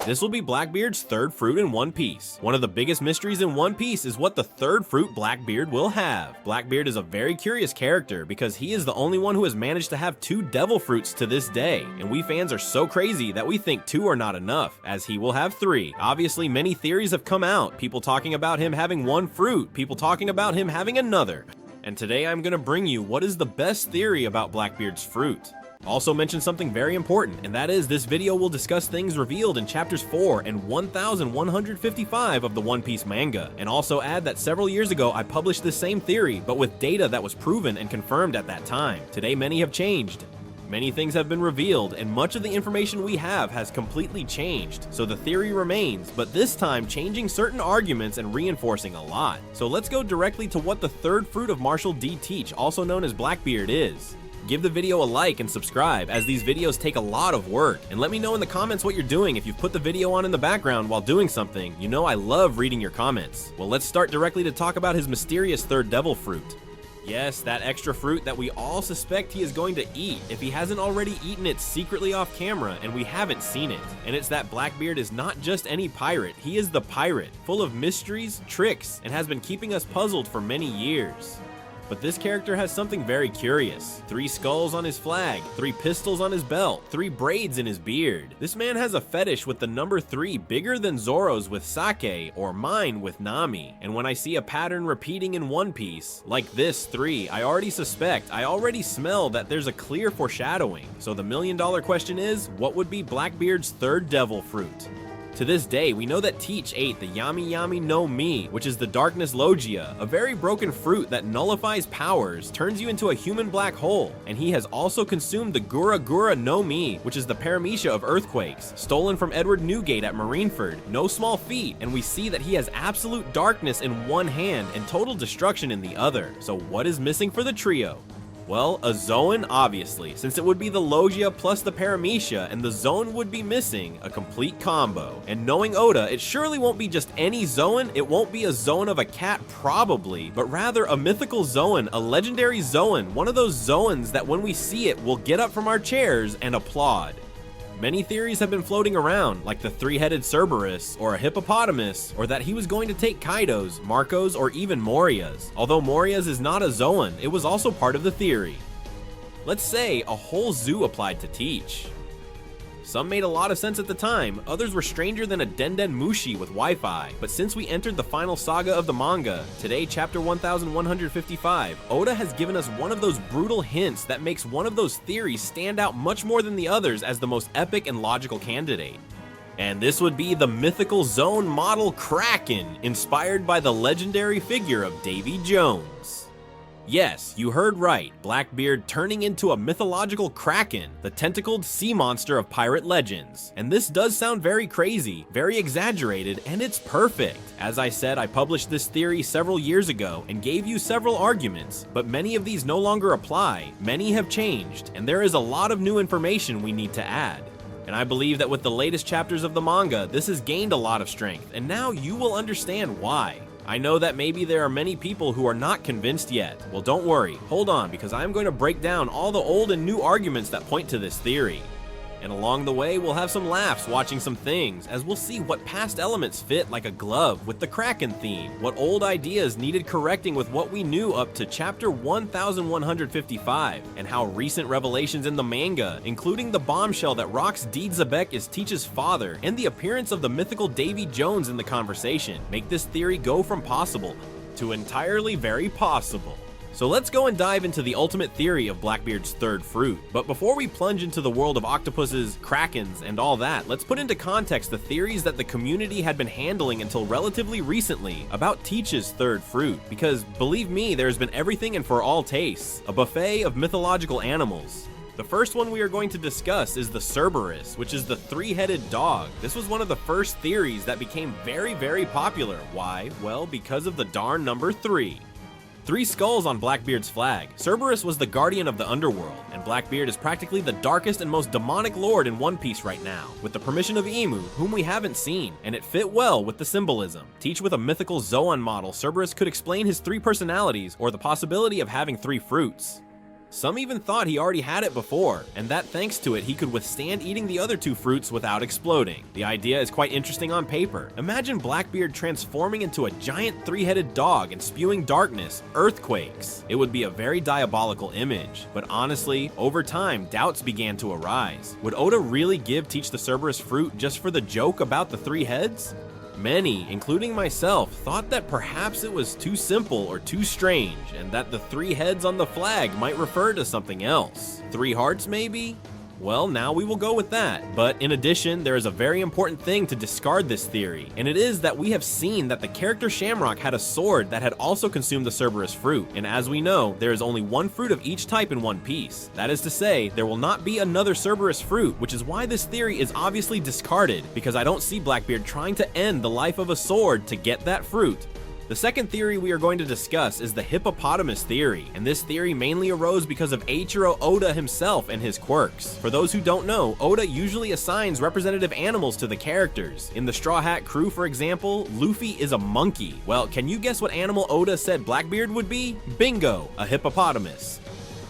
This will be Blackbeard's third fruit in One Piece. One of the biggest mysteries in One Piece is what the third fruit Blackbeard will have. Blackbeard is a very curious character because he is the only one who has managed to have 2 devil fruits to this day, and we fans are so crazy that we think 2 are not enough, as he will have 3. Obviously, many theories have come out, people talking about him having 1 fruit, people talking about him having another. And today I'm gonna bring you what is the best theory about Blackbeard's fruit. Also mention something very important, and that is this video will discuss things revealed in chapters 4 and 1155 of the One Piece manga, and also add that several years ago I published this same theory, but with data that was proven and confirmed at that time. Today many have changed. Many things have been revealed, and much of the information we have has completely changed, so the theory remains, but this time changing certain arguments and reinforcing a lot. So let's go directly to what the third fruit of Marshall D. Teach, also known as Blackbeard, is. Give the video a like and subscribe, as these videos take a lot of work, and let me know in the comments what you're doing if you've put the video on in the background while doing something. You know I love reading your comments. Well, let's start directly to talk about his mysterious third devil fruit. Yes, that extra fruit that we all suspect he is going to eat if he hasn't already eaten it secretly off camera and we haven't seen it. And it's that Blackbeard is not just any pirate, he is the pirate, full of mysteries, tricks, and has been keeping us puzzled for many years. But this character has something very curious. 3 skulls on his flag, 3 pistols on his belt, 3 braids in his beard. This man has a fetish with the number 3 bigger than Zoro's with Sake, or mine with Nami. And when I see a pattern repeating in One Piece, like this 3, I already smell that there's a clear foreshadowing. So the million-dollar question is, what would be Blackbeard's third devil fruit? To this day, we know that Teach ate the Yami Yami no Mi, which is the Darkness Logia, a very broken fruit that nullifies powers, turns you into a human black hole, and he has also consumed the Gura Gura no Mi, which is the Paramecia of earthquakes, stolen from Edward Newgate at Marineford. No small feat, and we see that he has absolute darkness in one hand and total destruction in the other. So what is missing for the trio? Well, a Zoan, obviously, since it would be the Logia plus the Paramecia, and the Zoan would be missing, a complete combo. And knowing Oda, it surely won't be just any Zoan, it won't be a Zoan of a cat probably, but rather a mythical Zoan, a legendary Zoan, one of those Zoans that when we see it, we'll get up from our chairs and applaud. Many theories have been floating around, like the 3-headed Cerberus, or a Hippopotamus, or that he was going to take Kaido's, Marco's, or even Moria's. Although Moria's is not a Zoan, it was also part of the theory. Let's say a whole zoo applied to Teach. Some made a lot of sense at the time, others were stranger than a Denden Mushi with Wi-Fi. But since we entered the final saga of the manga, today chapter 1155, Oda has given us one of those brutal hints that makes one of those theories stand out much more than the others as the most epic and logical candidate. And this would be the mythical Zone model Kraken, inspired by the legendary figure of Davy Jones. Yes, you heard right, Blackbeard turning into a mythological Kraken, the tentacled sea monster of pirate legends. And this does sound very crazy, very exaggerated, and it's perfect. As I said, I published this theory several years ago and gave you several arguments, but many of these no longer apply, many have changed, and there is a lot of new information we need to add. And I believe that with the latest chapters of the manga, this has gained a lot of strength, and now you will understand why. I know that maybe there are many people who are not convinced yet. Well, don't worry, hold on, because I'm going to break down all the old and new arguments that point to this theory. And along the way, we'll have some laughs watching some things, as we'll see what past elements fit like a glove with the Kraken theme, what old ideas needed correcting with what we knew up to chapter 1155, and how recent revelations in the manga, including the bombshell that Rock's Deed Zebek is Teach's father, and the appearance of the mythical Davy Jones in the conversation, make this theory go from possible to entirely very possible. So let's go and dive into the ultimate theory of Blackbeard's third fruit. But before we plunge into the world of octopuses, krakens, and all that, let's put into context the theories that the community had been handling until relatively recently about Teach's third fruit. Because believe me, there's been everything and for all tastes, a buffet of mythological animals. The first one we are going to discuss is the Cerberus, which is the 3-headed dog. This was one of the first theories that became very, very popular. Why? Well, because of the darn number 3. 3 skulls on Blackbeard's flag. Cerberus was the guardian of the underworld, and Blackbeard is practically the darkest and most demonic lord in One Piece right now, with the permission of Imu, whom we haven't seen, and it fit well with the symbolism. Teach with a mythical Zoan model, Cerberus could explain his 3 personalities or the possibility of having 3 fruits. Some even thought he already had it before, and that thanks to it he could withstand eating the other 2 fruits without exploding. The idea is quite interesting on paper. Imagine Blackbeard transforming into a giant 3-headed dog and spewing darkness, earthquakes. It would be a very diabolical image, but honestly, over time, doubts began to arise. Would Oda really give Teach the Cerberus fruit just for the joke about the 3 heads? Many, including myself, thought that perhaps it was too simple or too strange, and that the 3 heads on the flag might refer to something else. 3 hearts, maybe? Well, now we will go with that. But in addition, there is a very important thing to discard this theory, and it is that we have seen that the character Shamrock had a sword that had also consumed the Cerberus fruit, and as we know, there is only 1 fruit of each type in One Piece. That is to say, there will not be another Cerberus fruit, which is why this theory is obviously discarded, because I don't see Blackbeard trying to end the life of a sword to get that fruit. The second theory we are going to discuss is the Hippopotamus theory, and this theory mainly arose because of Eiichiro Oda himself and his quirks. For those who don't know, Oda usually assigns representative animals to the characters. In the Straw Hat crew, for example, Luffy is a monkey. Well, can you guess what animal Oda said Blackbeard would be? Bingo, a hippopotamus.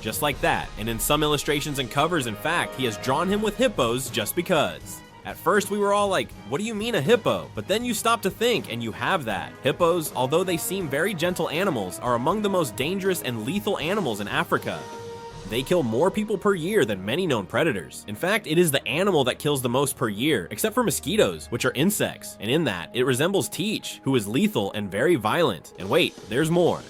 Just like that, and in some illustrations and covers, in fact, he has drawn him with hippos just because. At first we were all like, what do you mean a hippo? But then you stop to think and you have that. Hippos, although they seem very gentle animals, are among the most dangerous and lethal animals in Africa. They kill more people per year than many known predators. In fact, it is the animal that kills the most per year, except for mosquitoes, which are insects. And in that, it resembles Teach, who is lethal and very violent. And wait, there's more.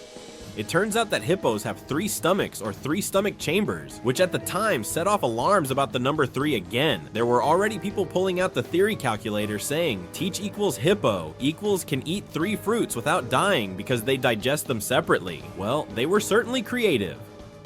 It turns out that hippos have 3 stomachs or 3 stomach chambers, which at the time set off alarms about the number 3 again. There were already people pulling out the theory calculator saying Teach equals hippo equals can eat 3 fruits without dying because they digest them separately. Well, they were certainly creative.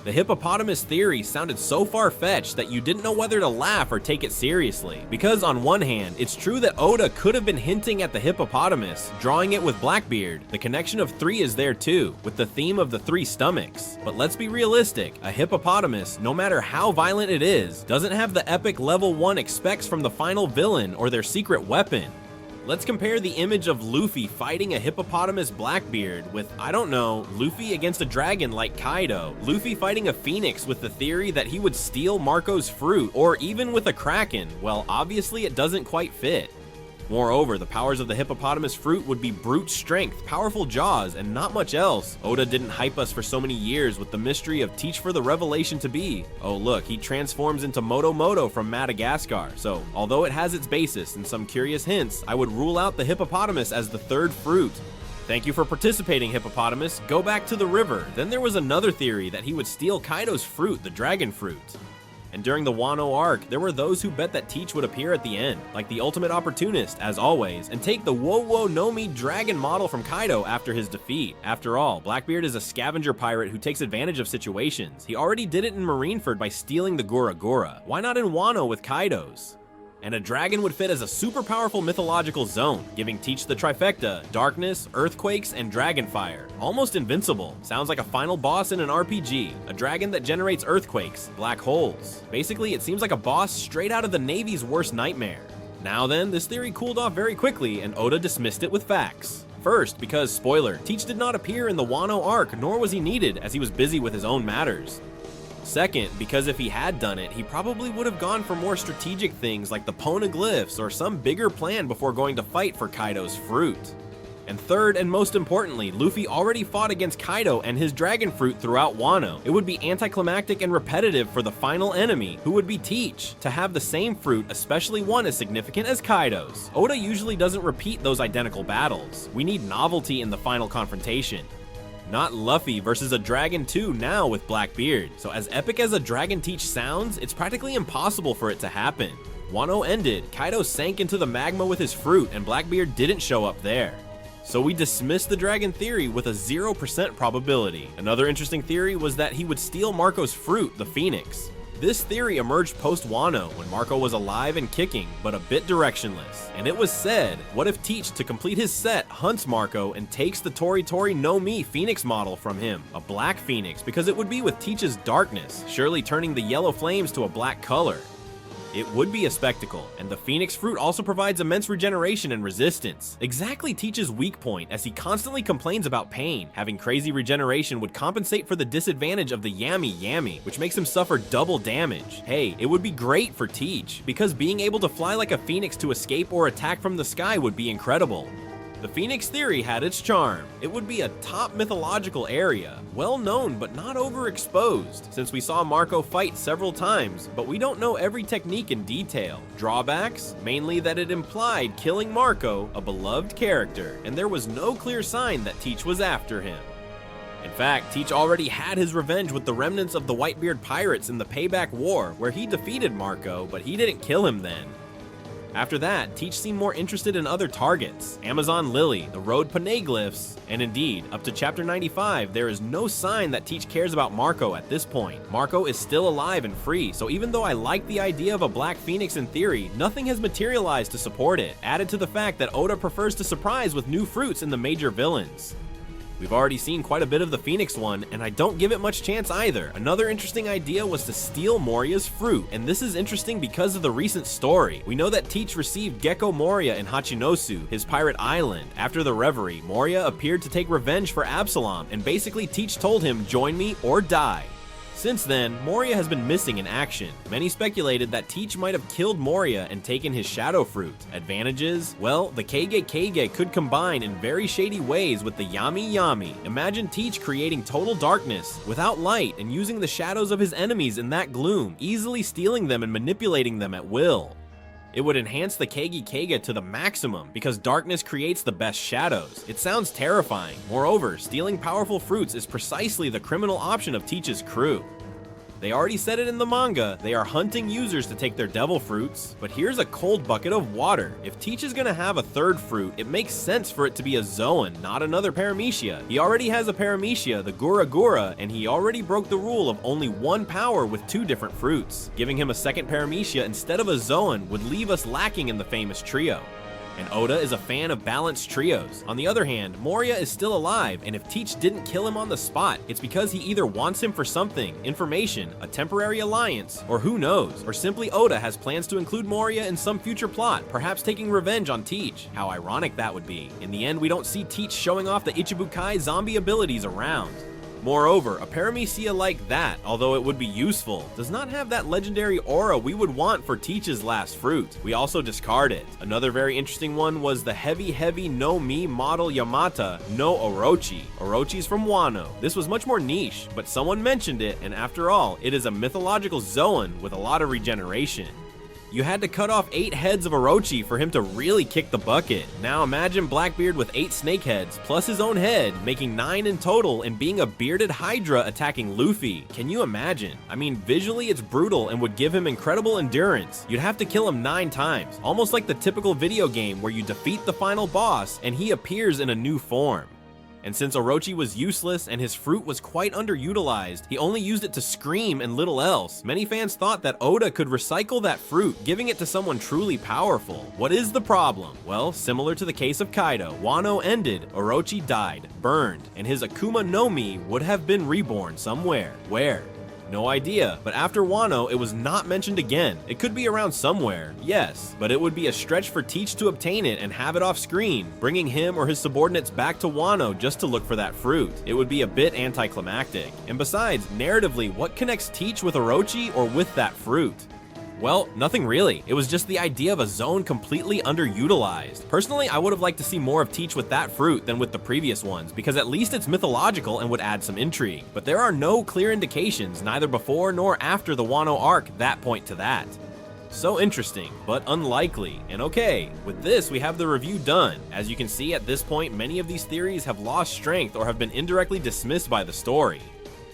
The hippopotamus theory sounded so far-fetched that you didn't know whether to laugh or take it seriously. Because on one hand, it's true that Oda could have been hinting at the hippopotamus, drawing it with Blackbeard. The connection of 3 is there too, with the theme of the 3 stomachs. But let's be realistic, a hippopotamus, no matter how violent it is, doesn't have the epic level 1 expects from the final villain or their secret weapon. Let's compare the image of Luffy fighting a hippopotamus Blackbeard with, I don't know, Luffy against a dragon like Kaido, Luffy fighting a phoenix with the theory that he would steal Marco's fruit, or even with a Kraken. Well, obviously it doesn't quite fit. Moreover, the powers of the hippopotamus fruit would be brute strength, powerful jaws, and not much else. Oda didn't hype us for so many years with the mystery of Teach for the revelation to be. Oh look, he transforms into Moto Moto from Madagascar. So, although it has its basis in some curious hints, I would rule out the hippopotamus as the 3rd fruit. Thank you for participating, Hippopotamus. Go back to the river. Then there was another theory that he would steal Kaido's fruit, the dragon fruit. And during the Wano arc, there were those who bet that Teach would appear at the end, like the ultimate opportunist, as always, and take the Wo no Mi dragon model from Kaido after his defeat. After all, Blackbeard is a scavenger pirate who takes advantage of situations. He already did it in Marineford by stealing the Gura Gura. Why not in Wano with Kaido's? And a dragon would fit as a super powerful mythological zone, giving Teach the trifecta, darkness, earthquakes, and dragonfire. Almost invincible. Sounds like a final boss in an RPG. A dragon that generates earthquakes, black holes. Basically, it seems like a boss straight out of the Navy's worst nightmare. Now then, this theory cooled off very quickly, and Oda dismissed it with facts. First, because, spoiler, Teach did not appear in the Wano arc, nor was he needed, as he was busy with his own matters. Second, because if he had done it, he probably would have gone for more strategic things like the poneglyphs or some bigger plan before going to fight for Kaido's fruit. And third, and most importantly, Luffy already fought against Kaido and his dragon fruit throughout Wano. It would be anticlimactic and repetitive for the final enemy, who would be Teach, to have the same fruit, especially one as significant as Kaido's. Oda usually doesn't repeat those identical battles. We need novelty in the final confrontation. Not Luffy versus a Dragon 2 now with Blackbeard. So as epic as a Dragon Teach sounds, it's practically impossible for it to happen. Wano ended, Kaido sank into the magma with his fruit, and Blackbeard didn't show up there. So we dismissed the dragon theory with a 0% probability. Another interesting theory was that he would steal Marco's fruit, the Phoenix. This theory emerged post-Wano, when Marco was alive and kicking, but a bit directionless. And it was said, what if Teach, to complete his set, hunts Marco and takes the Tori Tori no Mi Phoenix model from him, a black Phoenix, because it would be with Teach's darkness, surely turning the yellow flames to a black color. It would be a spectacle, and the Phoenix fruit also provides immense regeneration and resistance. Exactly Teach's weak point, as he constantly complains about pain. Having crazy regeneration would compensate for the disadvantage of the Yami, which makes him suffer double damage. Hey, it would be great for Teach, because being able to fly like a phoenix to escape or attack from the sky would be incredible. The Phoenix theory had its charm. It would be a top mythological area, well known but not overexposed, since we saw Marco fight several times, but we don't know every technique in detail. Drawbacks? Mainly that it implied killing Marco, a beloved character, and there was no clear sign that Teach was after him. In fact, Teach already had his revenge with the remnants of the Whitebeard pirates in the Payback War, where he defeated Marco, but he didn't kill him then. After that, Teach seemed more interested in other targets, Amazon Lily, the Road Poneglyphs, and indeed, up to chapter 95, there is no sign that Teach cares about Marco at this point. Marco is still alive and free, so even though I like the idea of a Black Phoenix in theory, nothing has materialized to support it, added to the fact that Oda prefers to surprise with new fruits in the major villains. We've already seen quite a bit of the Phoenix one, and I don't give it much chance either. Another interesting idea was to steal Moria's fruit, and this is interesting because of the recent story. We know that Teach received Gecko Moria in Hachinosu, his pirate island. After the reverie, Moria appeared to take revenge for Absalom, and basically Teach told him, "Join me or die." Since then, Moria has been missing in action. Many speculated that Teach might have killed Moria and taken his shadow fruit. Advantages? Well, the Kage could combine in very shady ways with the Yami. Imagine Teach creating total darkness, without light, and using the shadows of his enemies in that gloom, easily stealing them and manipulating them at will. It would enhance the Kage to the maximum, because darkness creates the best shadows. It sounds terrifying. Moreover, stealing powerful fruits is precisely the criminal option of Teach's crew. They already said it in the manga, they are hunting users to take their devil fruits, but here's a cold bucket of water. If Teach is gonna have a third fruit, it makes sense for it to be a Zoan, not another Paramecia. He already has a Paramecia, the Gura, and he already broke the rule of only one power with two different fruits. Giving him a second Paramecia instead of a Zoan would leave us lacking in the famous trio. And Oda is a fan of balanced trios. On the other hand, Moria is still alive, and if Teach didn't kill him on the spot, it's because he either wants him for something, information, a temporary alliance, or who knows, or simply Oda has plans to include Moria in some future plot, perhaps taking revenge on Teach. How ironic that would be. In the end, we don't see Teach showing off the Ichibukai zombie abilities around. Moreover, a Paramecia like that, although it would be useful, does not have that legendary aura we would want for Teach's last fruit. We also discard it. Another very interesting one was the heavy no Mi model Yamata no Orochi. Orochi's from Wano. This was much more niche, but someone mentioned it, and after all, it is a mythological Zoan with a lot of regeneration. You had to cut off 8 heads of Orochi for him to really kick the bucket. Now imagine Blackbeard with 8 snake heads, plus his own head, making 9 in total, and being a bearded Hydra attacking Luffy. Can you imagine? I mean, visually it's brutal and would give him incredible endurance. You'd have to kill him 9 times, almost like the typical video game where you defeat the final boss and he appears in a new form. And since Orochi was useless and his fruit was quite underutilized, he only used it to scream and little else. Many fans thought that Oda could recycle that fruit, giving it to someone truly powerful. What is the problem? Well, similar to the case of Kaido, Wano ended, Orochi died, burned, and his Akuma no Mi would have been reborn somewhere. Where? No idea, but after Wano, it was not mentioned again. It could be around somewhere, yes, but it would be a stretch for Teach to obtain it and have it off screen, bringing him or his subordinates back to Wano just to look for that fruit. It would be a bit anticlimactic. And besides, narratively, what connects Teach with Orochi or with that fruit? Well, nothing really. It was just the idea of a zone completely underutilized. Personally, I would have liked to see more of Teach with that fruit than with the previous ones, because at least it's mythological and would add some intrigue. But there are no clear indications, neither before nor after the Wano arc, that point to that. So interesting, but unlikely. And okay, with this we have the review done. As you can see at this point, many of these theories have lost strength or have been indirectly dismissed by the story.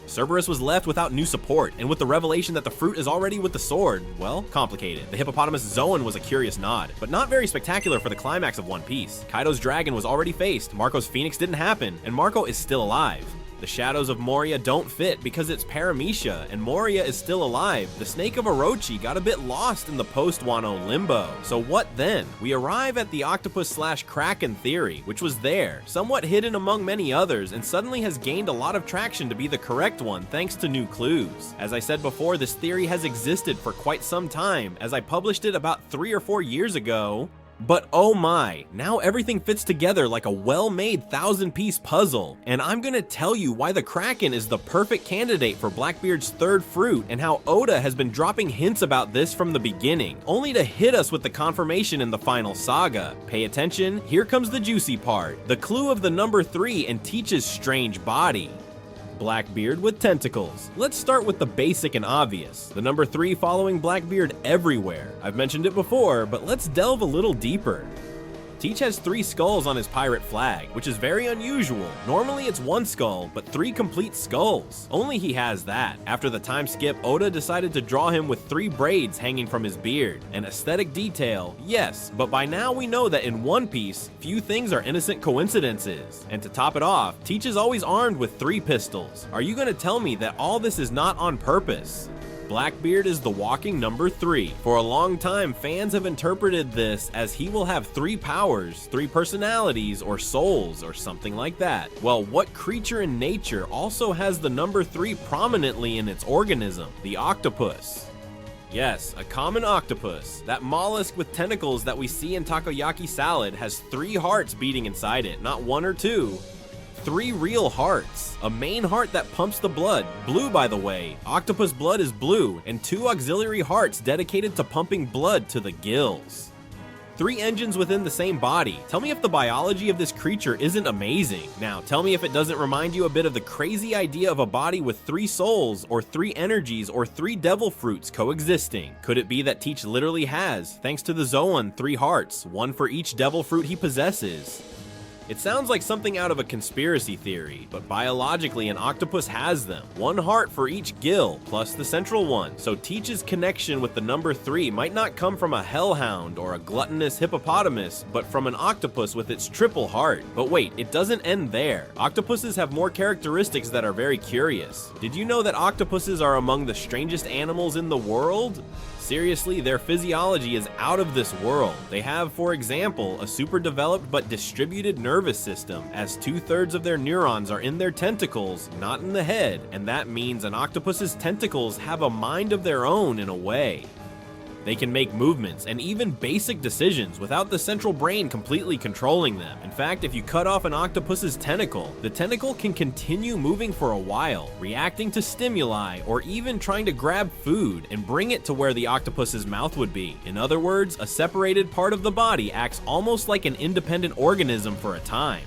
Cerberus was left without new support, and with the revelation that the fruit is already with the sword, well, complicated. The Hippopotamus Zoan was a curious nod, but not very spectacular for the climax of One Piece. Kaido's dragon was already faced, Marco's Phoenix didn't happen, and Marco is still alive. The shadows of Moria don't fit because it's Paramecia, and Moria is still alive. The snake of Orochi got a bit lost in the post-Wano limbo. So what then? We arrive at the octopus/Kraken theory, which was there, somewhat hidden among many others, and suddenly has gained a lot of traction to be the correct one thanks to new clues. As I said before, this theory has existed for quite some time, as I published it about 3 or 4 years ago. But oh my, now everything fits together like a well-made 1,000-piece puzzle, and I'm gonna tell you why the Kraken is the perfect candidate for Blackbeard's third fruit, and how Oda has been dropping hints about this from the beginning, only to hit us with the confirmation in the final saga. Pay attention, here comes the juicy part, the clue of the number 3 and Teach's strange body. Blackbeard with tentacles. Let's start with the basic and obvious, the number 3 following Blackbeard everywhere. I've mentioned it before, but let's delve a little deeper. Teach has 3 skulls on his pirate flag, which is very unusual. Normally it's 1 skull, but 3 complete skulls. Only he has that. After the time skip, Oda decided to draw him with 3 braids hanging from his beard. An aesthetic detail, yes, but by now we know that in One Piece, few things are innocent coincidences. And to top it off, Teach is always armed with 3 pistols. Are you gonna tell me that all this is not on purpose? Blackbeard is the walking number 3. For a long time, fans have interpreted this as he will have 3 powers, 3 personalities, or souls, or something like that. Well, what creature in nature also has the number 3 prominently in its organism? The octopus. Yes, a common octopus. That mollusk with tentacles that we see in takoyaki salad has 3 hearts beating inside it, not 1 or 2. 3 real hearts. A main heart that pumps the blood, blue by the way. Octopus blood is blue, and 2 auxiliary hearts dedicated to pumping blood to the gills. 3 engines within the same body. Tell me if the biology of this creature isn't amazing. Now, tell me if it doesn't remind you a bit of the crazy idea of a body with 3 souls, or 3 energies, or 3 devil fruits coexisting. Could it be that Teach literally has, thanks to the Zoan, 3 hearts, 1 for each devil fruit he possesses? It sounds like something out of a conspiracy theory, but biologically an octopus has them. 1 heart for each gill, plus the central one, so Teach's connection with the number 3 might not come from a hellhound or a gluttonous hippopotamus, but from an octopus with its triple heart. But wait, it doesn't end there. Octopuses have more characteristics that are very curious. Did you know that octopuses are among the strangest animals in the world? Seriously, their physiology is out of this world. They have, for example, a super developed but distributed nervous system, as 2/3 of their neurons are in their tentacles, not in the head, and that means an octopus's tentacles have a mind of their own in a way. They can make movements and even basic decisions without the central brain completely controlling them. In fact, if you cut off an octopus's tentacle, the tentacle can continue moving for a while, reacting to stimuli or even trying to grab food and bring it to where the octopus's mouth would be. In other words, a separated part of the body acts almost like an independent organism for a time.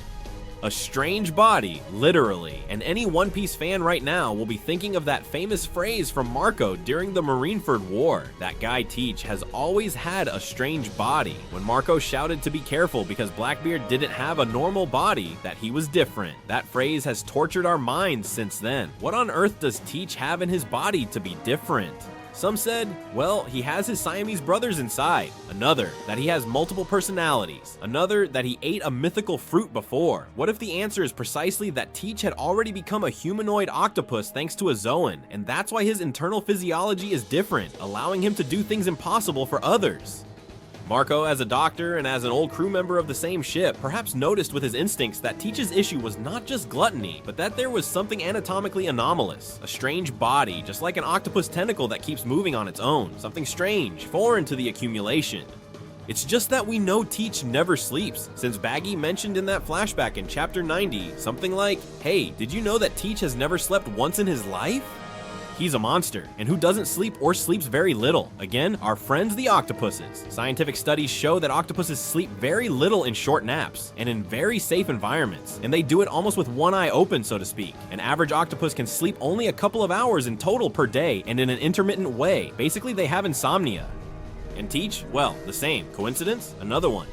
A strange body, literally, and any One Piece fan right now will be thinking of that famous phrase from Marco during the Marineford War. That guy Teach has always had a strange body. When Marco shouted to be careful because Blackbeard didn't have a normal body, that he was different. That phrase has tortured our minds since then. What on earth does Teach have in his body to be different? Some said, well, he has his Siamese brothers inside. Another, that he has multiple personalities. Another, that he ate a mythical fruit before. What if the answer is precisely that Teach had already become a humanoid octopus thanks to a Zoan, and that's why his internal physiology is different, allowing him to do things impossible for others? Marco, as a doctor and as an old crew member of the same ship, perhaps noticed with his instincts that Teach's issue was not just gluttony, but that there was something anatomically anomalous, a strange body, just like an octopus tentacle that keeps moving on its own, something strange, foreign to the accumulation. It's just that we know Teach never sleeps, since Baggy mentioned in that flashback in chapter 90, something like, hey, did you know that Teach has never slept once in his life? He's a monster, and who doesn't sleep or sleeps very little? Again, our friends the octopuses. Scientific studies show that octopuses sleep very little in short naps, and in very safe environments, and they do it almost with one eye open, so to speak. An average octopus can sleep only a couple of hours in total per day, and in an intermittent way. Basically, they have insomnia. And Teach? Well, the same. Coincidence? Another one.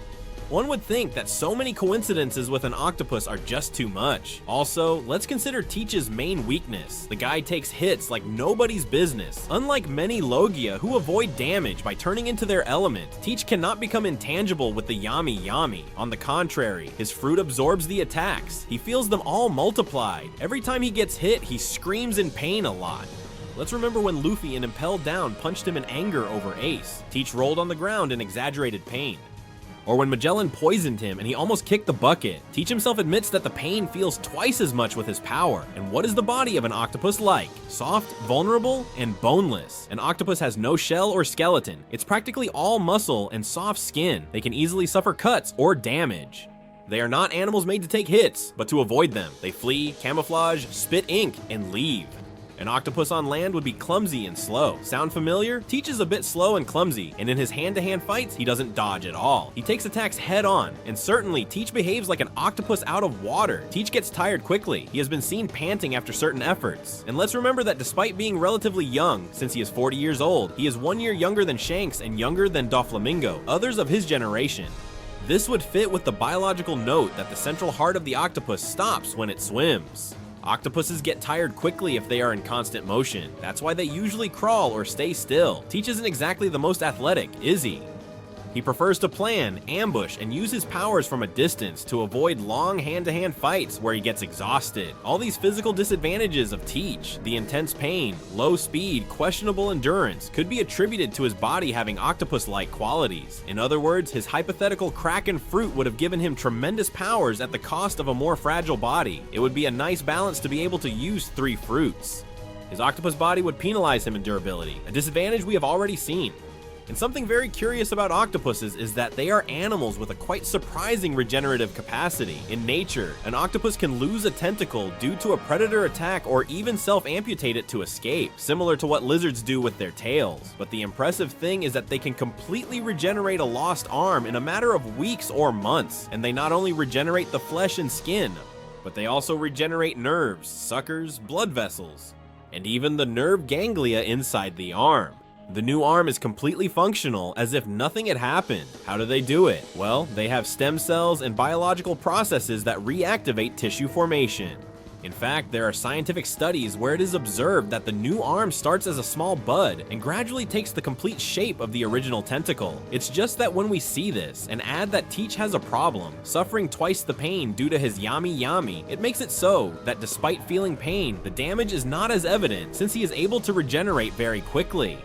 One would think that so many coincidences with an octopus are just too much. Also, let's consider Teach's main weakness. The guy takes hits like nobody's business. Unlike many Logia who avoid damage by turning into their element, Teach cannot become intangible with the Yami Yami. On the contrary, his fruit absorbs the attacks. He feels them all multiplied. Every time he gets hit, he screams in pain a lot. Let's remember when Luffy in Impelled Down punched him in anger over Ace. Teach rolled on the ground in exaggerated pain. Or when Magellan poisoned him and he almost kicked the bucket. Teach himself admits that the pain feels twice as much with his power. And what is the body of an octopus like? Soft, vulnerable, and boneless. An octopus has no shell or skeleton. It's practically all muscle and soft skin. They can easily suffer cuts or damage. They are not animals made to take hits, but to avoid them. They flee, camouflage, spit ink, and leave. An octopus on land would be clumsy and slow. Sound familiar? Teach is a bit slow and clumsy, and in his hand-to-hand fights, he doesn't dodge at all. He takes attacks head-on, and certainly Teach behaves like an octopus out of water. Teach gets tired quickly. He has been seen panting after certain efforts. And let's remember that despite being relatively young, since he is 40 years old, he is 1 year younger than Shanks and younger than Doflamingo, others of his generation. This would fit with the biological note that the central heart of the octopus stops when it swims. Octopuses get tired quickly if they are in constant motion. That's why they usually crawl or stay still. Teach isn't exactly the most athletic, is he? He prefers to plan, ambush, and use his powers from a distance to avoid long hand-to-hand fights where he gets exhausted. All these physical disadvantages of Teach, the intense pain, low speed, questionable endurance, could be attributed to his body having octopus-like qualities. In other words, his hypothetical Kraken fruit would have given him tremendous powers at the cost of a more fragile body. It would be a nice balance to be able to use 3 fruits. His octopus body would penalize him in durability, a disadvantage we have already seen. And something very curious about octopuses is that they are animals with a quite surprising regenerative capacity. In nature, an octopus can lose a tentacle due to a predator attack or even self-amputate it to escape, similar to what lizards do with their tails. But the impressive thing is that they can completely regenerate a lost arm in a matter of weeks or months, and they not only regenerate the flesh and skin, but they also regenerate nerves, suckers, blood vessels, and even the nerve ganglia inside the arm. The new arm is completely functional, as if nothing had happened. How do they do it? Well, they have stem cells and biological processes that reactivate tissue formation. In fact, there are scientific studies where it is observed that the new arm starts as a small bud and gradually takes the complete shape of the original tentacle. It's just that when we see this, and add that Teach has a problem, suffering twice the pain due to his Yami Yami, it makes it so that despite feeling pain, the damage is not as evident since he is able to regenerate very quickly.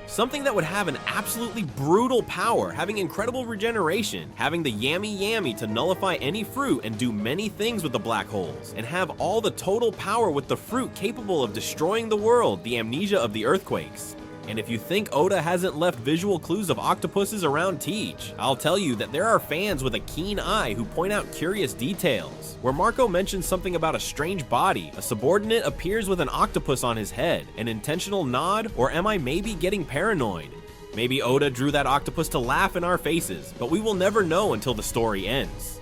Something that would have an absolutely brutal power, having incredible regeneration, having the Yami Yami to nullify any fruit and do many things with the black holes, and have all the total power with the fruit capable of destroying the world, the amnesia of the earthquakes. And if you think Oda hasn't left visual clues of octopuses around Teach, I'll tell you that there are fans with a keen eye who point out curious details. Where Marco mentions something about a strange body, a subordinate appears with an octopus on his head, an intentional nod, or am I maybe getting paranoid? Maybe Oda drew that octopus to laugh in our faces, but we will never know until the story ends.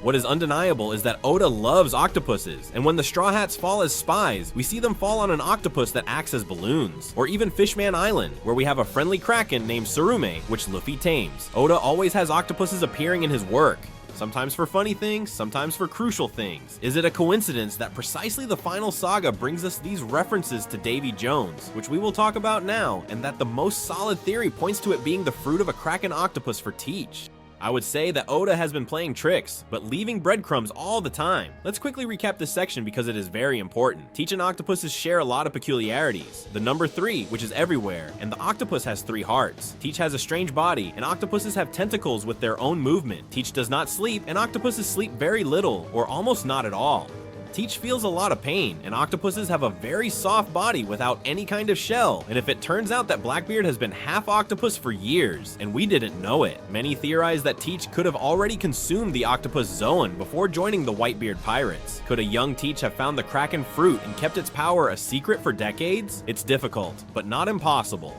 What is undeniable is that Oda loves octopuses, and when the Straw Hats fall as spies, we see them fall on an octopus that acts as balloons. Or even Fishman Island, where we have a friendly Kraken named Tsurume, which Luffy tames. Oda always has octopuses appearing in his work. Sometimes for funny things, sometimes for crucial things. Is it a coincidence that precisely the final saga brings us these references to Davy Jones, which we will talk about now, and that the most solid theory points to it being the fruit of a Kraken octopus for Teach? I would say that Oda has been playing tricks, but leaving breadcrumbs all the time. Let's quickly recap this section because it is very important. Teach and octopuses share a lot of peculiarities. The number 3, which is everywhere, and the octopus has 3 hearts. Teach has a strange body, and octopuses have tentacles with their own movement. Teach does not sleep, and octopuses sleep very little, or almost not at all. Teach feels a lot of pain, and octopuses have a very soft body without any kind of shell, and if it turns out that Blackbeard has been half octopus for years, and we didn't know it, many theorize that Teach could have already consumed the octopus Zoan before joining the Whitebeard pirates. Could a young Teach have found the Kraken fruit and kept its power a secret for decades? It's difficult, but not impossible.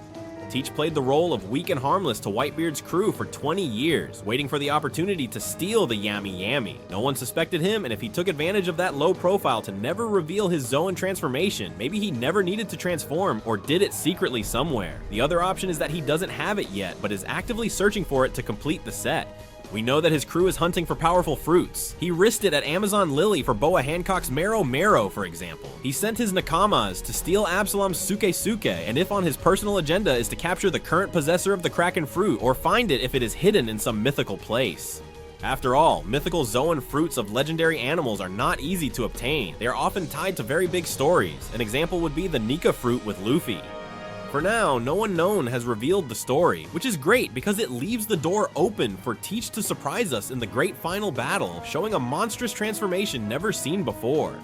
Teach played the role of weak and harmless to Whitebeard's crew for 20 years, waiting for the opportunity to steal the Yami Yami. No one suspected him, and if he took advantage of that low profile to never reveal his Zoan transformation, maybe he never needed to transform or did it secretly somewhere. The other option is that he doesn't have it yet, but is actively searching for it to complete the set. We know that his crew is hunting for powerful fruits. He risked it at Amazon Lily for Boa Hancock's Mero Mero, for example. He sent his Nakamas to steal Absalom's Suke Suke, and if on his personal agenda is to capture the current possessor of the Kraken fruit or find it if it is hidden in some mythical place. After all, mythical Zoan fruits of legendary animals are not easy to obtain. They are often tied to very big stories. An example would be the Nika fruit with Luffy. For now, no one known has revealed the story, which is great because it leaves the door open for Teach to surprise us in the great final battle, showing a monstrous transformation never seen before.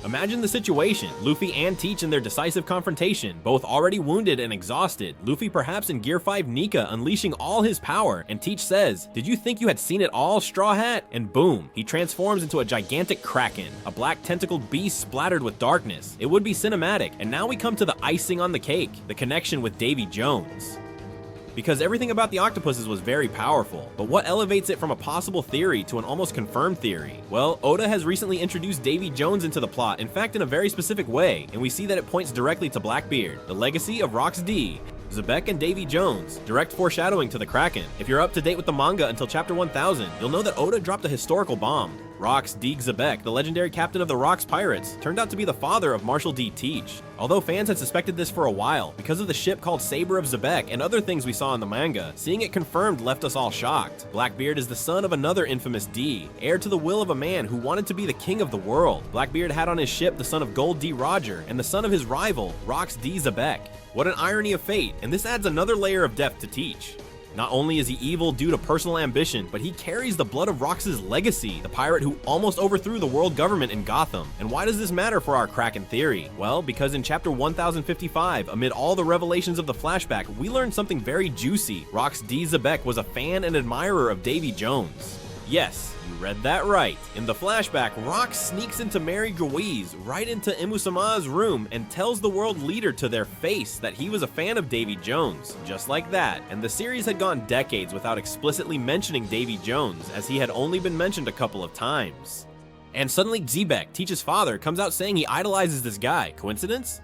Imagine the situation, Luffy and Teach in their decisive confrontation, both already wounded and exhausted, Luffy perhaps in Gear 5 Nika unleashing all his power, and Teach says, "Did you think you had seen it all, Straw Hat?" And boom, he transforms into a gigantic Kraken, a black tentacled beast splattered with darkness. It would be cinematic, and now we come to the icing on the cake, the connection with Davy Jones. Because everything about the octopuses was very powerful, but what elevates it from a possible theory to an almost confirmed theory? Well, Oda has recently introduced Davy Jones into the plot, in fact in a very specific way, and we see that it points directly to Blackbeard, the legacy of Rox D, Xebec and Davy Jones, direct foreshadowing to the Kraken. If you're up to date with the manga until chapter 1000, you'll know that Oda dropped a historical bomb. Rox D. Xebec, the legendary captain of the Rox Pirates, turned out to be the father of Marshal D. Teach. Although fans had suspected this for a while, because of the ship called Saber of Xebec and other things we saw in the manga, seeing it confirmed left us all shocked. Blackbeard is the son of another infamous D, heir to the will of a man who wanted to be the king of the world. Blackbeard had on his ship the son of Gold D. Roger and the son of his rival, Rox D. Xebec. What an irony of fate, and this adds another layer of depth to Teach. Not only is he evil due to personal ambition, but he carries the blood of Rox's legacy, the pirate who almost overthrew the world government in Gotham. And why does this matter for our Kraken theory? Well, because in chapter 1055, amid all the revelations of the flashback, we learned something very juicy. Rox D. Xebec was a fan and admirer of Davy Jones. Yes, you read that right. In the flashback, Rox sneaks into Mary Gouise, right into Imusama's room, and tells the world leader to their face that he was a fan of Davy Jones, just like that. And the series had gone decades without explicitly mentioning Davy Jones, as he had only been mentioned a couple of times. And suddenly Xebec, Teach's father, comes out saying he idolizes this guy. Coincidence?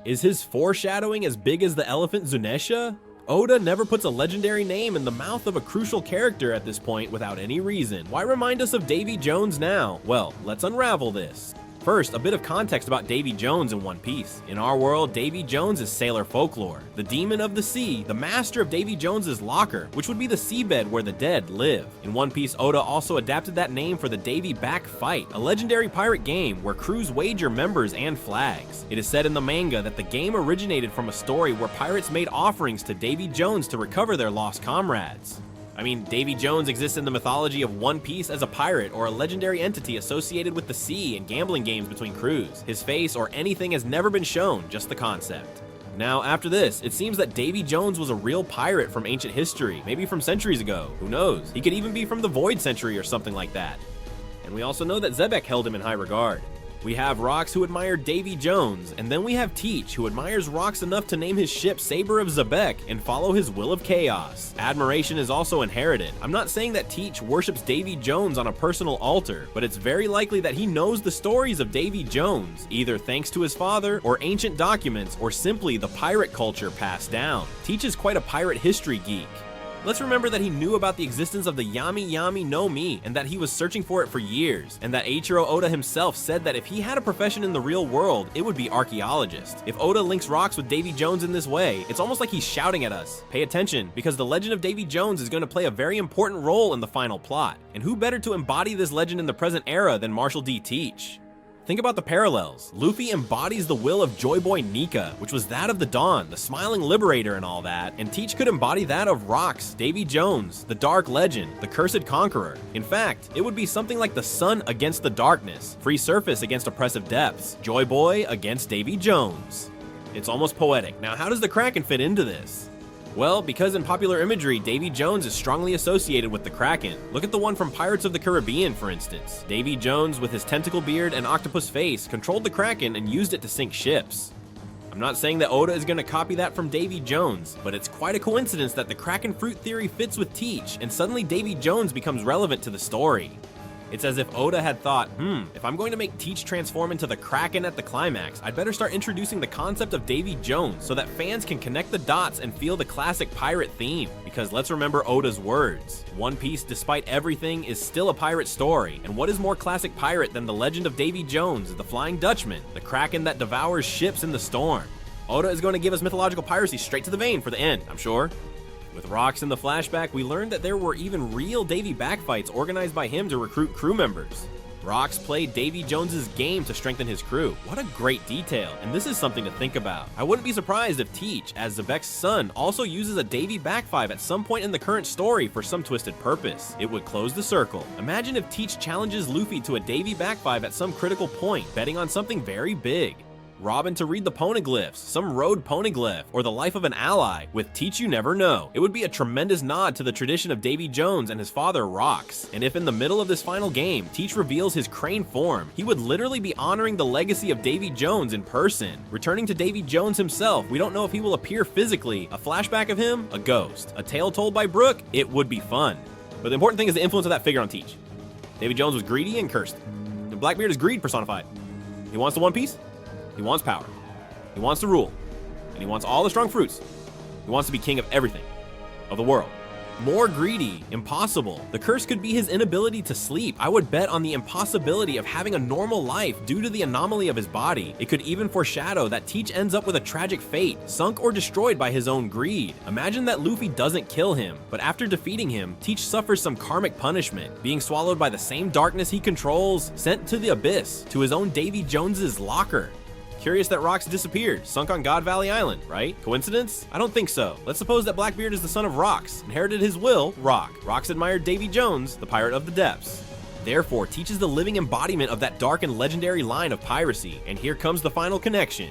Is his foreshadowing as big as the elephant Zunesha? Oda never puts a legendary name in the mouth of a crucial character at this point without any reason. Why remind us of Davy Jones now? Well, let's unravel this. First, a bit of context about Davy Jones in One Piece. In our world, Davy Jones is sailor folklore. The demon of the sea, the master of Davy Jones's locker, which would be the seabed where the dead live. In One Piece, Oda also adapted that name for the Davy Back Fight, a legendary pirate game where crews wager members and flags. It is said in the manga that the game originated from a story where pirates made offerings to Davy Jones to recover their lost comrades. I mean, Davy Jones exists in the mythology of One Piece as a pirate or a legendary entity associated with the sea and gambling games between crews. His face or anything has never been shown, just the concept. Now, after this, it seems that Davy Jones was a real pirate from ancient history, maybe from centuries ago, who knows? He could even be from the Void Century or something like that. And we also know that Xebec held him in high regard. We have Rox who admired Davy Jones, and then we have Teach who admires Rox enough to name his ship Saber of Xebec and follow his will of chaos. Admiration is also inherited. I'm not saying that Teach worships Davy Jones on a personal altar, but it's very likely that he knows the stories of Davy Jones, either thanks to his father, or ancient documents, or simply the pirate culture passed down. Teach is quite a pirate history geek. Let's remember that he knew about the existence of the Yami Yami no Mi, and that he was searching for it for years, and that Eiichiro Oda himself said that if he had a profession in the real world, it would be archaeologist. If Oda links Rox with Davy Jones in this way, it's almost like he's shouting at us. Pay attention, because the legend of Davy Jones is going to play a very important role in the final plot. And who better to embody this legend in the present era than Marshal D. Teach? Think about the parallels. Luffy embodies the will of Joy Boy Nika, which was that of the Dawn, the smiling liberator and all that, and Teach could embody that of Rox, Davy Jones, the Dark Legend, the Cursed Conqueror. In fact, it would be something like the sun against the darkness, Free Surface against oppressive depths, Joy Boy against Davy Jones. It's almost poetic. Now, how does the Kraken fit into this? Well, because in popular imagery, Davy Jones is strongly associated with the Kraken. Look at the one from Pirates of the Caribbean, for instance. Davy Jones, with his tentacle beard and octopus face, controlled the Kraken and used it to sink ships. I'm not saying that Oda is going to copy that from Davy Jones, but it's quite a coincidence that the Kraken fruit theory fits with Teach, and suddenly Davy Jones becomes relevant to the story. It's as if Oda had thought, if I'm going to make Teach transform into the Kraken at the climax, I'd better start introducing the concept of Davy Jones so that fans can connect the dots and feel the classic pirate theme. Because let's remember Oda's words. One Piece, despite everything, is still a pirate story. And what is more classic pirate than the legend of Davy Jones, the Flying Dutchman, the Kraken that devours ships in the storm? Oda is going to give us mythological piracy straight to the vein for the end, I'm sure. With Rocks in the flashback, we learned that there were even real Davy backfights organized by him to recruit crew members. Rocks played Davy Jones's game to strengthen his crew. What a great detail, and this is something to think about. I wouldn't be surprised if Teach, as Zebek's son, also uses a Davy backfive at some point in the current story for some twisted purpose. It would close the circle. Imagine if Teach challenges Luffy to a Davy backfive at some critical point, betting on something very big. Robin to read the poneglyphs, some road poneglyph, or the life of an ally. With Teach you never know. It would be a tremendous nod to the tradition of Davy Jones and his father Rocks. And if in the middle of this final game, Teach reveals his crane form, he would literally be honoring the legacy of Davy Jones in person. Returning to Davy Jones himself, we don't know if he will appear physically. A flashback of him? A ghost. A tale told by Brook? It would be fun. But the important thing is the influence of that figure on Teach. Davy Jones was greedy and cursed. And Blackbeard is greed personified. He wants the One Piece. He wants power. He wants to rule. And he wants all the strong fruits. He wants to be king of everything. Of the world. More greedy. Impossible. The curse could be his inability to sleep. I would bet on the impossibility of having a normal life due to the anomaly of his body. It could even foreshadow that Teach ends up with a tragic fate, sunk or destroyed by his own greed. Imagine that Luffy doesn't kill him, but after defeating him, Teach suffers some karmic punishment, being swallowed by the same darkness he controls, sent to the abyss, to his own Davy Jones's locker. Curious that Rocks disappeared, sunk on God Valley Island, right? Coincidence? I don't think so. Let's suppose that Blackbeard is the son of Rocks, inherited his will, Rock. Rocks admired Davy Jones, the pirate of the depths. Therefore, Teach is the living embodiment of that dark and legendary line of piracy, and here comes the final connection.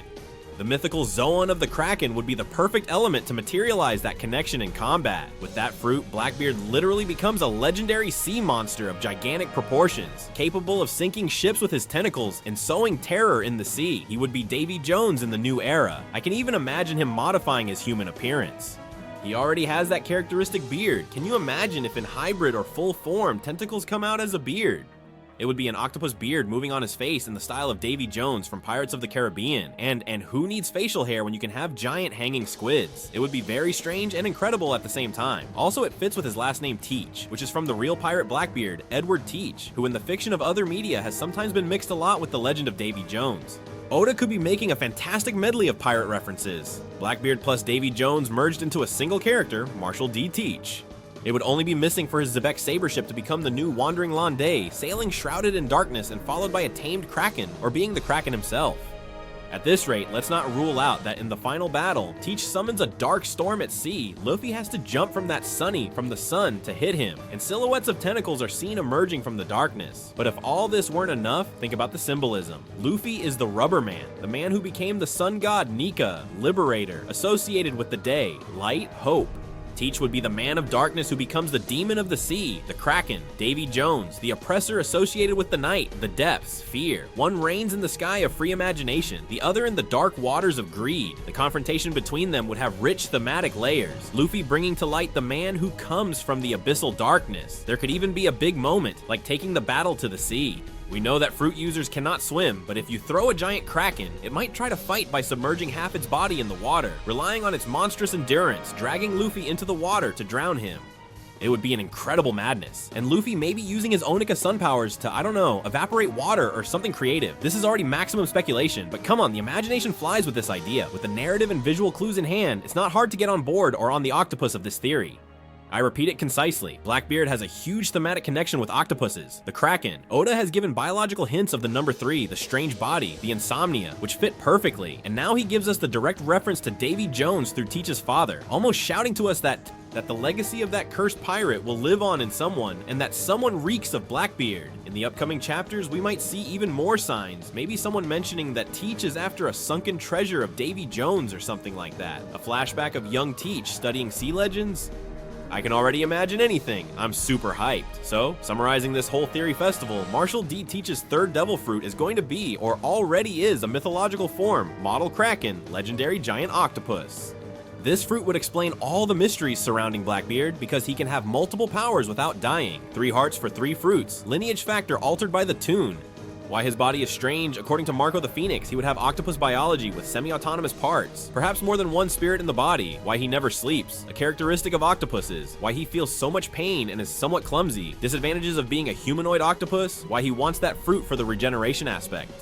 The mythical Zoan of the Kraken would be the perfect element to materialize that connection in combat. With that fruit, Blackbeard literally becomes a legendary sea monster of gigantic proportions, capable of sinking ships with his tentacles and sowing terror in the sea. He would be Davy Jones in the new era. I can even imagine him modifying his human appearance. He already has that characteristic beard. Can you imagine if in hybrid or full form, tentacles come out as a beard? It would be an octopus beard moving on his face in the style of Davy Jones from Pirates of the Caribbean. And who needs facial hair when you can have giant hanging squids? It would be very strange and incredible at the same time. Also, it fits with his last name Teach, which is from the real pirate Blackbeard, Edward Teach, who in the fiction of other media has sometimes been mixed a lot with the legend of Davy Jones. Oda could be making a fantastic medley of pirate references. Blackbeard plus Davy Jones merged into a single character, Marshall D. Teach. It would only be missing for his Zebek saber ship to become the new Wandering Landais, sailing shrouded in darkness and followed by a tamed Kraken, or being the Kraken himself. At this rate, let's not rule out that in the final battle, Teach summons a dark storm at sea. Luffy has to jump from the sun to hit him, and silhouettes of tentacles are seen emerging from the darkness. But if all this weren't enough, think about the symbolism. Luffy is the rubber man, the man who became the sun god Nika, liberator, associated with the day, light, hope. Teach would be the man of darkness who becomes the demon of the sea, the Kraken. Davy Jones, the oppressor associated with the night, the depths, fear. One reigns in the sky of free imagination, the other in the dark waters of greed. The confrontation between them would have rich thematic layers. Luffy bringing to light the man who comes from the abyssal darkness. There could even be a big moment, like taking the battle to the sea. We know that fruit users cannot swim, but if you throw a giant Kraken, it might try to fight by submerging half its body in the water, relying on its monstrous endurance, dragging Luffy into the water to drown him. It would be an incredible madness, and Luffy may be using his Onika sun powers to, I don't know, evaporate water or something creative. This is already maximum speculation, but come on, the imagination flies with this idea. With the narrative and visual clues in hand, it's not hard to get on board or on the octopus of this theory. I repeat it concisely. Blackbeard has a huge thematic connection with octopuses, the Kraken. Oda has given biological hints of the number 3, the strange body, the insomnia, which fit perfectly. And now he gives us the direct reference to Davy Jones through Teach's father, almost shouting to us that the legacy of that cursed pirate will live on in someone, and that someone reeks of Blackbeard. In the upcoming chapters, we might see even more signs, maybe someone mentioning that Teach is after a sunken treasure of Davy Jones or something like that. A flashback of young Teach studying sea legends? I can already imagine anything. I'm super hyped. So, summarizing this whole theory festival, Marshall D. Teach's third devil fruit is going to be, or already is, a mythological form, model Kraken, legendary giant octopus. This fruit would explain all the mysteries surrounding Blackbeard because he can have multiple powers without dying. 3 hearts for 3 fruits, lineage factor altered by the tune. Why his body is strange, according to Marco the Phoenix, he would have octopus biology with semi-autonomous parts. Perhaps more than one spirit in the body. Why he never sleeps, a characteristic of octopuses. Why he feels so much pain and is somewhat clumsy. Disadvantages of being a humanoid octopus. Why he wants that fruit for the regeneration aspect.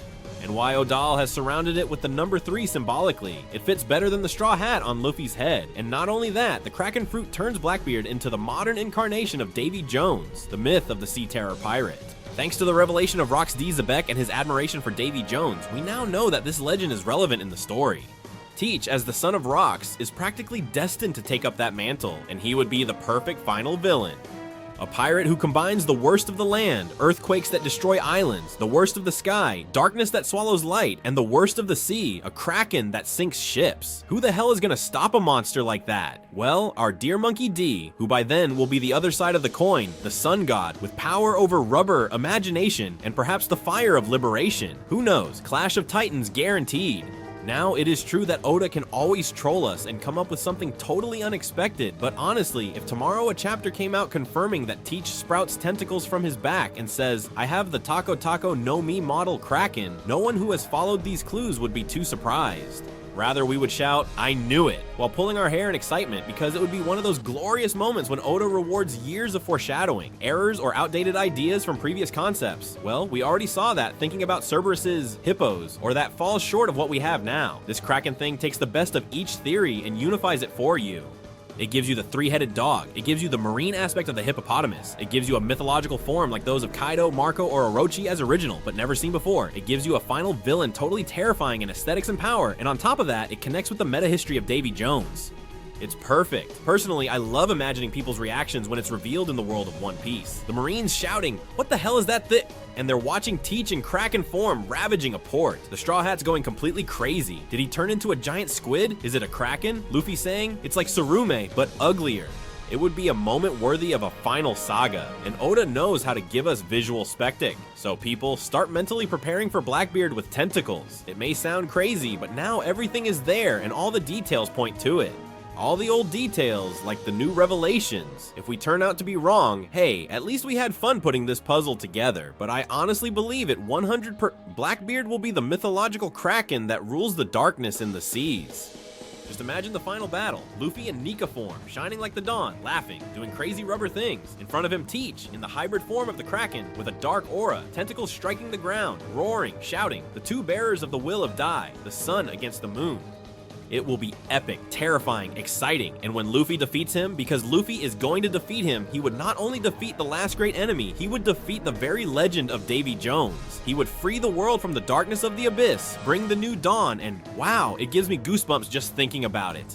And why ODA has surrounded it with the number 3 symbolically. It fits better than the straw hat on Luffy's head. And not only that, the Kraken fruit turns Blackbeard into the modern incarnation of Davy Jones, the myth of the Sea Terror pirate. Thanks to the revelation of Rox D. Zebek and his admiration for Davy Jones, we now know that this legend is relevant in the story. Teach, as the son of Rox, is practically destined to take up that mantle, and he would be the perfect final villain. A pirate who combines the worst of the land, earthquakes that destroy islands, the worst of the sky, darkness that swallows light, and the worst of the sea, a kraken that sinks ships. Who the hell is gonna stop a monster like that? Well, our dear Monkey D, who by then will be the other side of the coin, the sun god, with power over rubber, imagination, and perhaps the fire of liberation. Who knows? Clash of Titans guaranteed. Now, it is true that Oda can always troll us and come up with something totally unexpected, but honestly, if tomorrow a chapter came out confirming that Teach sprouts tentacles from his back and says, "I have the Taco Taco no Mi model Kraken," no one who has followed these clues would be too surprised. Rather, we would shout, "I knew it," while pulling our hair in excitement, because it would be one of those glorious moments when Oda rewards years of foreshadowing, errors or outdated ideas from previous concepts. Well, we already saw that thinking about Cerberus's hippos, or that falls short of what we have now. This Kraken thing takes the best of each theory and unifies it for you. It gives you the 3-headed dog. It gives you the marine aspect of the hippopotamus. It gives you a mythological form like those of Kaido, Marco, or Orochi as original, but never seen before. It gives you a final villain totally terrifying in aesthetics and power, and on top of that, it connects with the meta history of Davy Jones. It's perfect. Personally, I love imagining people's reactions when it's revealed in the world of One Piece. The Marines shouting, "What the hell is that and they're watching Teach in Kraken form ravaging a port. The Straw Hat's going completely crazy. Did he turn into a giant squid? Is it a Kraken? Luffy saying, "It's like Surume, but uglier." It would be a moment worthy of a final saga, and Oda knows how to give us visual spectac. So people, start mentally preparing for Blackbeard with tentacles. It may sound crazy, but now everything is there and all the details point to it. All the old details, like the new revelations. If we turn out to be wrong, hey, at least we had fun putting this puzzle together. But I honestly believe it 100%. Blackbeard will be the mythological Kraken that rules the darkness in the seas. Just imagine the final battle. Luffy in Nika form, shining like the dawn, laughing, doing crazy rubber things. In front of him, Teach, in the hybrid form of the Kraken, with a dark aura, tentacles striking the ground, roaring, shouting, the 2 bearers of the will of Dai, the sun against the moon. It will be epic, terrifying, exciting, and when Luffy defeats him, because Luffy is going to defeat him, he would not only defeat the last great enemy, he would defeat the very legend of Davy Jones. He would free the world from the darkness of the abyss, bring the new dawn, and wow, it gives me goosebumps just thinking about it.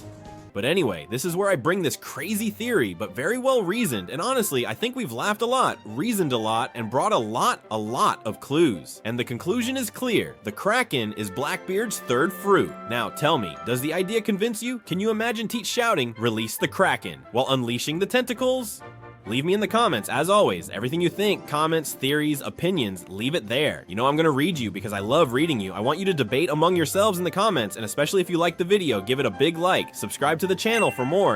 But anyway, this is where I bring this crazy theory, but very well reasoned, and honestly, I think we've laughed a lot, reasoned a lot, and brought a lot of clues. And the conclusion is clear. The Kraken is Blackbeard's 3rd fruit. Now tell me, does the idea convince you? Can you imagine Teach shouting, "Release the Kraken," while unleashing the tentacles? Leave me in the comments, as always. Everything you think, comments, theories, opinions, leave it there. You know I'm gonna read you because I love reading you. I want you to debate among yourselves in the comments, and especially if you like the video, give it a big like, subscribe to the channel for more.